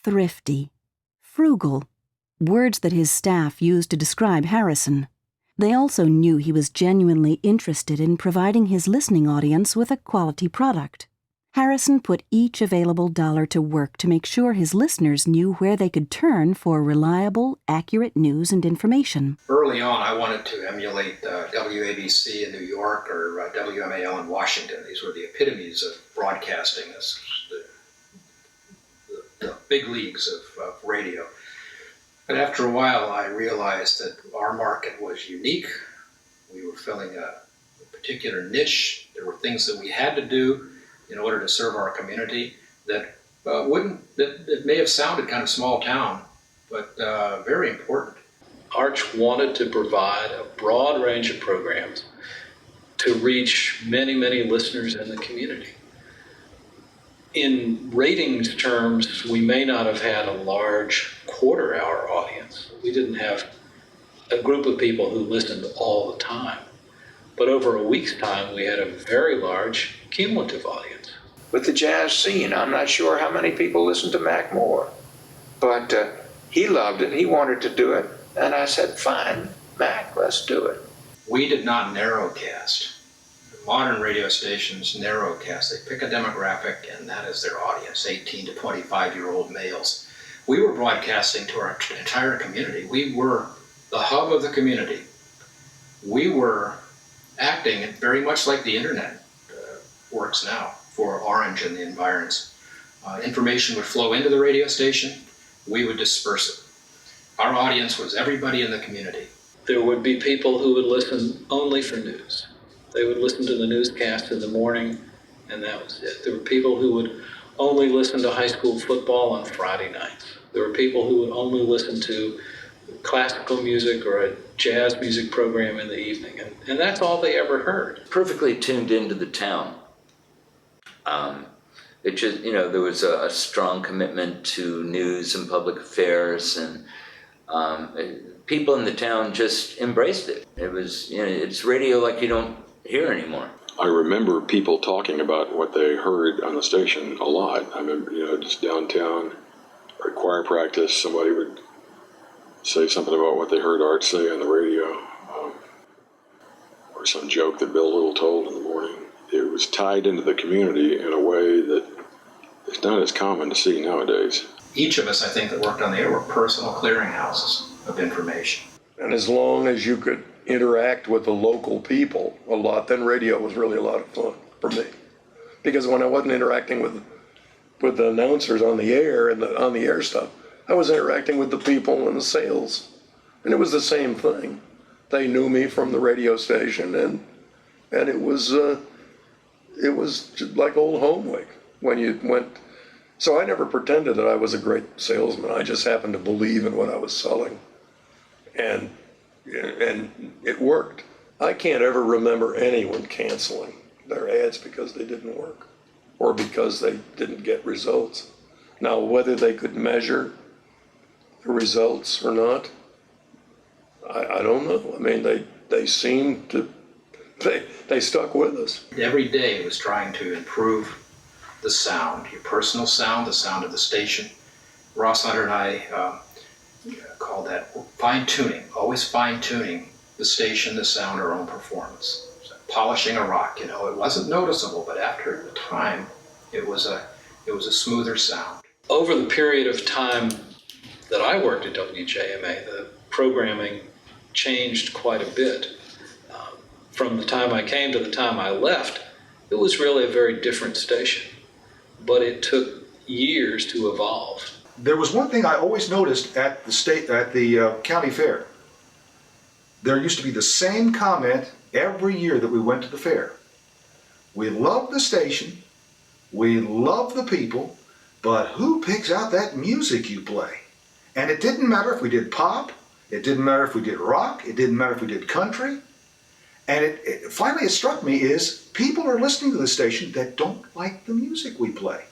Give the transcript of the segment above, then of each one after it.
thrifty, frugal, words that his staff used to describe Harrison. They also knew he was genuinely interested in providing his listening audience with a quality product. Harrison put each available dollar to work to make sure his listeners knew where they could turn for reliable, accurate news and information. Early on, I wanted to emulate WABC in New York or WMAL in Washington. These were the epitomes of broadcasting, the big leagues of radio. But after a while, I realized that our market was unique. We were filling a particular niche. There were things that we had to do in order to serve our community that may have sounded kind of small town, but very important. Arch wanted to provide a broad range of programs to reach many, many listeners in the community. In ratings terms, we may not have had a large quarter-hour audience. We didn't have a group of people who listened all the time. But over a week's time, we had a very large cumulative audience. With the jazz scene, I'm not sure how many people listened to Mac Moore, but he loved it. He wanted to do it. And I said, fine, Mac, let's do it. We did not narrowcast. Modern radio stations narrowcast. They pick a demographic, and that is their audience, 18 to 25-year-old males. We were broadcasting to our entire community. We were the hub of the community. We were acting very much like the internet works now for Orange and the environs. Information would flow into the radio station. We would disperse it. Our audience was everybody in the community. There would be people who would listen only for news. They would listen to the newscast in the morning, and that was it. There were people who would only listen to high school football on Friday nights. There were people who would only listen to classical music or a jazz music program in the evening, and that's all they ever heard. Perfectly tuned into the town. It just, there was a strong commitment to news and public affairs, and people in the town just embraced it. It was, it's radio like you don't hear anymore. I remember people talking about what they heard on the station a lot. I remember, just downtown, or at choir practice, somebody would say something about what they heard Art say on the radio, or some joke that Bill Little told in the morning. It was tied into the community in a way that is not as common to see nowadays. Each of us, I think, that worked on the air were personal clearinghouses of information. And as long as you could interact with the local people a lot, then radio was really a lot of fun for me. Because when I wasn't interacting with the announcers on the air and on the air stuff, I was interacting with the people in the sales. And it was the same thing. They knew me from the radio station, and it was just like old home week when you went. So I never pretended that I was a great salesman. I just happened to believe in what I was selling. And it worked. I can't ever remember anyone canceling their ads because they didn't work or because they didn't get results. Now, whether they could measure the results or not, I don't know. I mean, they seemed to, they stuck with us. Every day was trying to improve the sound, your personal sound, the sound of the station. Ross Hunter and I call that fine-tuning, always fine-tuning the station, the sound, our own performance. Polishing a rock, it wasn't noticeable, but after the time, it was a smoother sound. Over the period of time that I worked at WJMA, the programming changed quite a bit. From the time I came to the time I left, it was really a very different station, but it took years to evolve. There was one thing I always noticed at the county fair. There used to be the same comment every year that we went to the fair. We love the station, we love the people, but who picks out that music you play? And it didn't matter if we did pop, it didn't matter if we did rock, it didn't matter if we did country. And finally it struck me is people are listening to the station that don't like the music we play.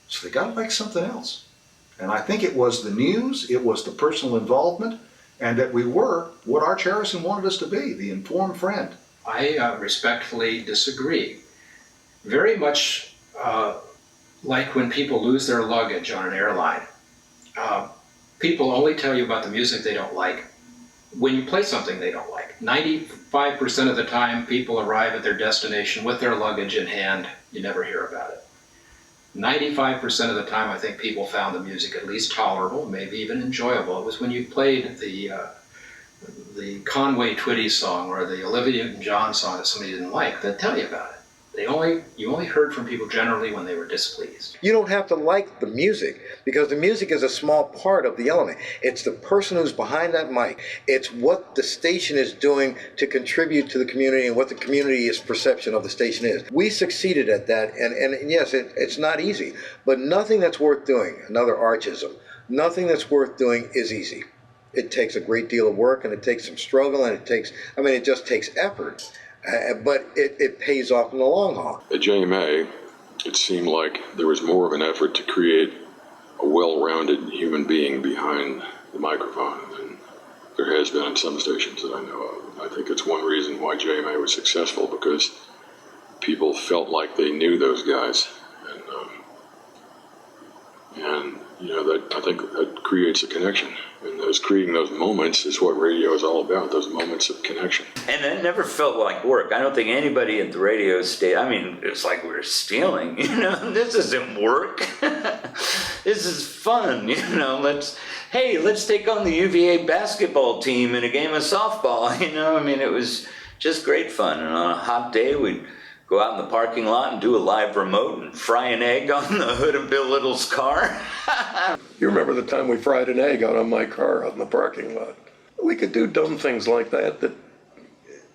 So they gotta like something else. And I think it was the news, it was the personal involvement, and that we were what Arch Harrison wanted us to be, the informed friend. I respectfully disagree. Very much like when people lose their luggage on an airline People only tell you about the music they don't like when you play something they don't like. 95% of the time, people arrive at their destination with their luggage in hand. You never hear about it. 95% of the time, I think people found the music at least tolerable, maybe even enjoyable. It was when you played the Conway Twitty song or the Olivia Newton-John song that somebody didn't like, they'd tell you about it. You only heard from people generally when they were displeased. You don't have to like the music, because the music is a small part of the element. It's the person who's behind that mic. It's what the station is doing to contribute to the community and what the community's perception of the station is. We succeeded at that, and yes, it's not easy, but nothing that's worth doing, another archism, nothing that's worth doing is easy. It takes a great deal of work, and it takes some struggle, and it just takes effort. But it pays off in the long haul. At JMA, it seemed like there was more of an effort to create a well-rounded human being behind the microphone than there has been in some stations that I know of. I think it's one reason why JMA was successful, because people felt like they knew those guys. And that, I think that creates a connection. And creating those moments is what radio is all about, those moments of connection. And it never felt like work. I don't think anybody at the radio station, it's like we were stealing, this isn't work. This is fun, let's take on the UVA basketball team in a game of softball, it was just great fun. And on a hot day, we'd go out in the parking lot and do a live remote and fry an egg on the hood of Bill Little's car. You remember the time we fried an egg out on my car out in the parking lot? We could do dumb things like that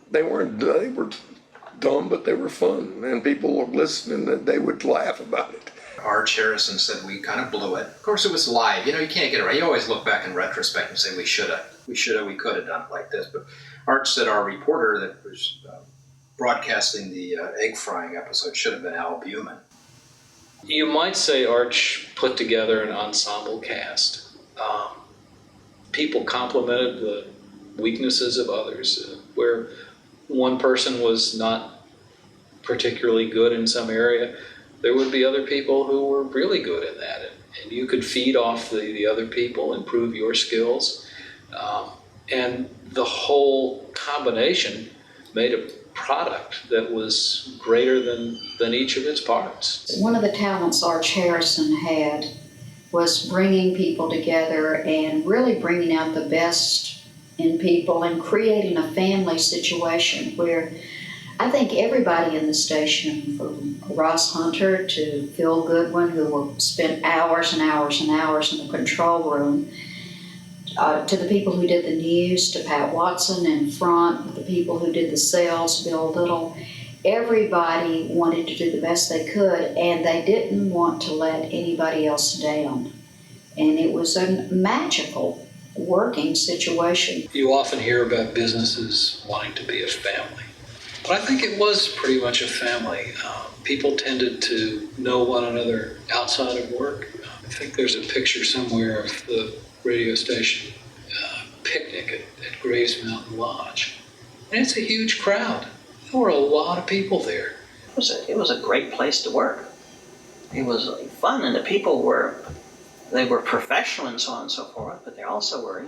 they were dumb, but they were fun, and people would listen and they would laugh about it. Arch Harrison said we kind of blew it. Of course, it was live. You can't get it right. You always look back in retrospect and say we could have done it like this. But Arch said our reporter that was broadcasting the egg frying episode should have been Al Buman. You might say Arch put together an ensemble cast. People complimented the weaknesses of others. Where one person was not particularly good in some area, there would be other people who were really good in that. And you could feed off the other people, improve your skills. And the whole combination made a product that was greater than each of its parts. One of the talents Arch Harrison had was bringing people together and really bringing out the best in people and creating a family situation where I think everybody in the station, from Ross Hunter to Phil Goodwin, who spent hours and hours and hours in the control room, to the people who did the news, to Pat Watson in front, the people who did the sales, Bill Little, everybody wanted to do the best they could, and they didn't want to let anybody else down. And it was a magical working situation. You often hear about businesses wanting to be a family, but I think it was pretty much a family. People tended to know one another outside of work. I think there's a picture somewhere of the radio station picnic at Graves Mountain Lodge. And it's a huge crowd. There were a lot of people there. It was a great place to work. It was fun, and the people were professional and so on and so forth, but they also were,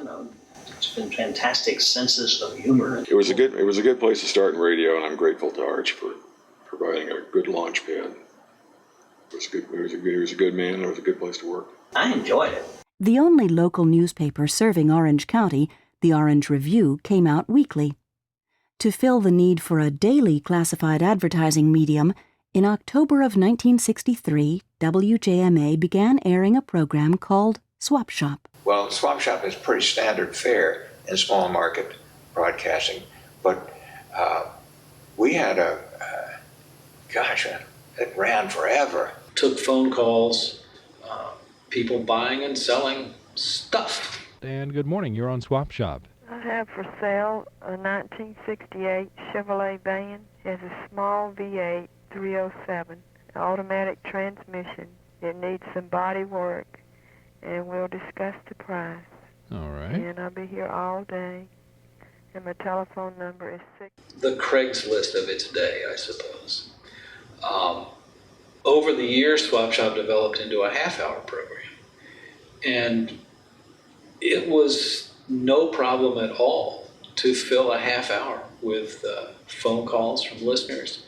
it's been fantastic senses of humor. It was a good place to start in radio, and I'm grateful to Arch for providing a good launch pad. He was a good man. It was a good place to work. I enjoyed it. The only local newspaper serving Orange County, the Orange Review, came out weekly. To fill the need for a daily classified advertising medium, in October of 1963, WJMA began airing a program called Swap Shop. Well, Swap Shop is pretty standard fare in small market broadcasting, but we had it ran forever. Took phone calls, people buying and selling stuff. Dan, good morning. You're on Swap Shop. I have for sale a 1968 Chevrolet van. It has a small V8 307, automatic transmission. It needs some body work, and we'll discuss the price. All right. And I'll be here all day. And my telephone number is 6. The Craigslist of its day, I suppose. Over the years, Swap Shop developed into a half-hour program. And it was no problem at all to fill a half hour with phone calls from listeners.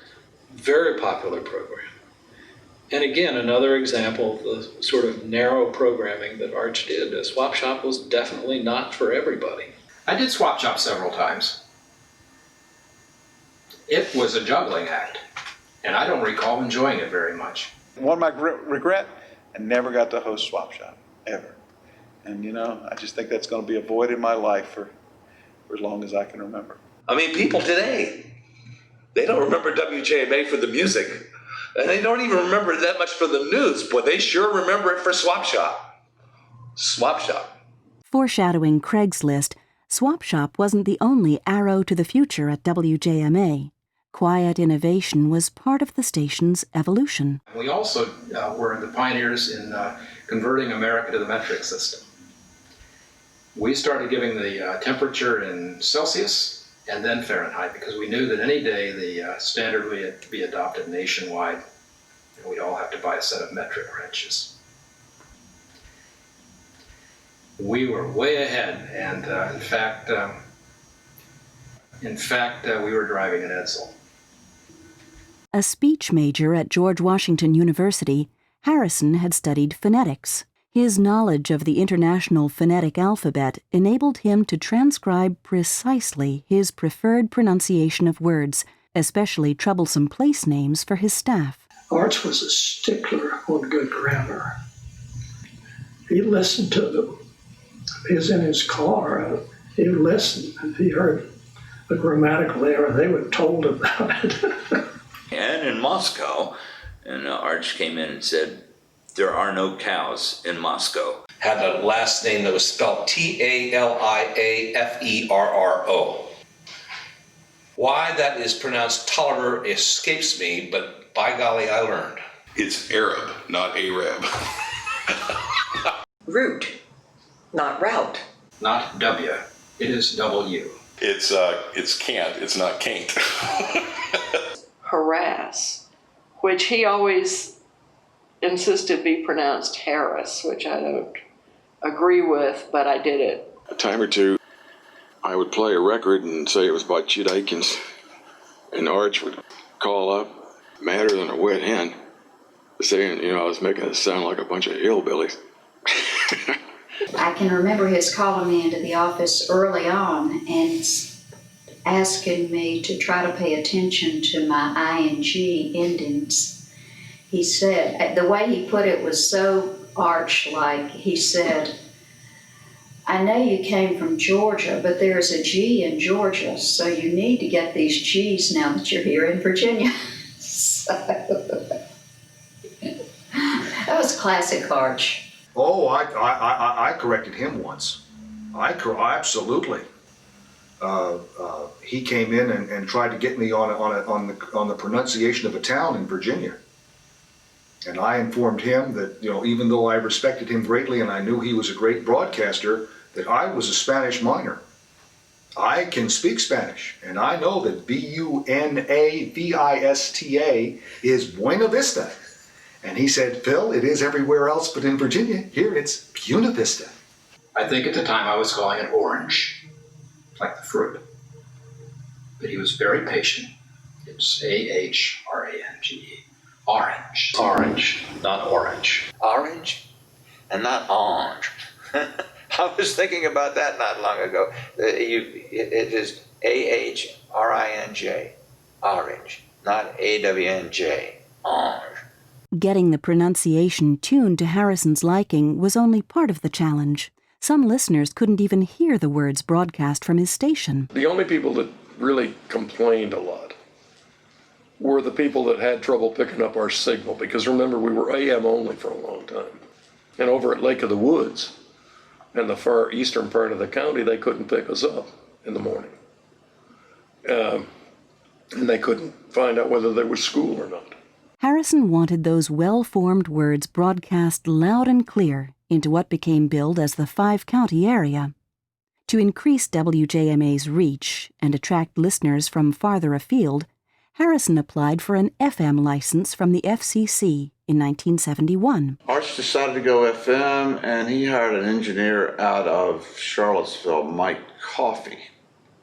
Very popular program. And again, another example of the sort of narrow programming that Arch did. Swap Shop was definitely not for everybody. I did Swap Shop several times. It was a juggling act, and I don't recall enjoying it very much. One of my regret, I never got to host Swap Shop, ever. And you know, I just think that's going to be a void in my life for as long as I can remember. I mean, people today, they don't remember WJMA for the music, and they don't even remember that much for the news, but they sure remember it for Swap Shop. Swap Shop. Foreshadowing Craigslist, Swap Shop wasn't the only arrow to the future at WJMA. Quiet innovation was part of the station's evolution. We also were the pioneers in converting America to the metric system. We started giving the temperature in Celsius and then Fahrenheit because we knew that any day the standard would be adopted nationwide and we'd all have to buy a set of metric wrenches. We were way ahead, and in fact, we were driving an Edsel. A speech major at George Washington University, Harrison had studied phonetics. His knowledge of the International Phonetic Alphabet enabled him to transcribe precisely his preferred pronunciation of words, especially troublesome place names for his staff. Arch was a stickler on good grammar. He listened to them. He was in his car. He listened. If he heard a grammatical error, they were told about it. And in Moscow, and Arch came in and said, "There are no cows in Moscow." Had a last name that was spelled Taliaferro. Why that is pronounced Tolliver escapes me, but by golly, I learned. It's Arab, not Arab. Route, not route. Not W, it is W. It's can't, it's not can't. Harass, which he always insisted be pronounced Harris, which I don't agree with, but I did it. A time or two, I would play a record and say it was by Chet Atkins, and Arch would call up, madder than a wet hen, saying, I was making it sound like a bunch of hillbillies. I can remember his calling me into the office early on and asking me to try to pay attention to my ing endings. He said, the way he put it was so Arch-like. He said, "I know you came from Georgia, but there's a G in Georgia, so you need to get these G's now that you're here in Virginia." So, that was classic Arch. Oh, I corrected him once. Absolutely. He came in and tried to get me on the pronunciation of a town in Virginia. And I informed him that, even though I respected him greatly and I knew he was a great broadcaster, that I was a Spanish minor. I can speak Spanish, and I know that Bunavista is Buena Vista. And he said, "Phil, it is everywhere else but in Virginia. Here it's Buena Vista." I think at the time I was calling it orange, like the fruit. But he was very patient. It's AHRANGE. Orange. Orange, not orange. Orange and not orange. I was thinking about that not long ago. It is AHRINJ, orange, not AWNJ, orange. Getting the pronunciation tuned to Harrison's liking was only part of the challenge. Some listeners couldn't even hear the words broadcast from his station. The only people that really complained a lot were the people that had trouble picking up our signal, because remember, we were AM only for a long time. And over at Lake of the Woods, in the far eastern part of the county, they couldn't pick us up in the morning. And they couldn't find out whether there was school or not. Harrison wanted those well-formed words broadcast loud and clear into what became billed as the five-county area. To increase WJMA's reach and attract listeners from farther afield, Harrison applied for an FM license from the FCC in 1971. Arch decided to go FM, and he hired an engineer out of Charlottesville, Mike Coffey,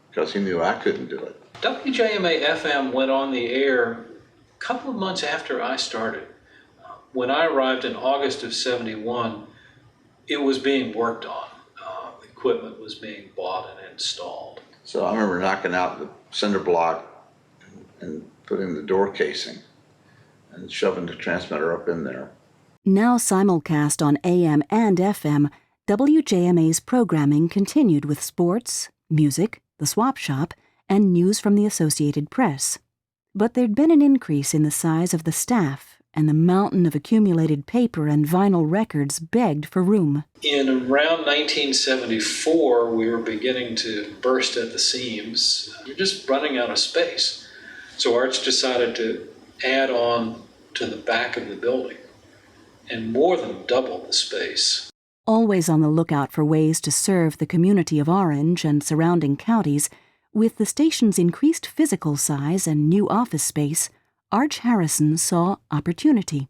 because he knew I couldn't do it. WJMA FM went on the air a couple of months after I started. When I arrived in August of '71, it was being worked on. Equipment was being bought and installed. So I remember knocking out the cinder block and putting the door casing and shoving the transmitter up in there. Now simulcast on AM and FM, WJMA's programming continued with sports, music, the Swap Shop, and news from the Associated Press. But there'd been an increase in the size of the staff, and the mountain of accumulated paper and vinyl records begged for room. In around 1974, we were beginning to burst at the seams. We were just running out of space. So Arch decided to add on to the back of the building and more than double the space. Always on the lookout for ways to serve the community of Orange and surrounding counties, with the station's increased physical size and new office space, Arch Harrison saw opportunity.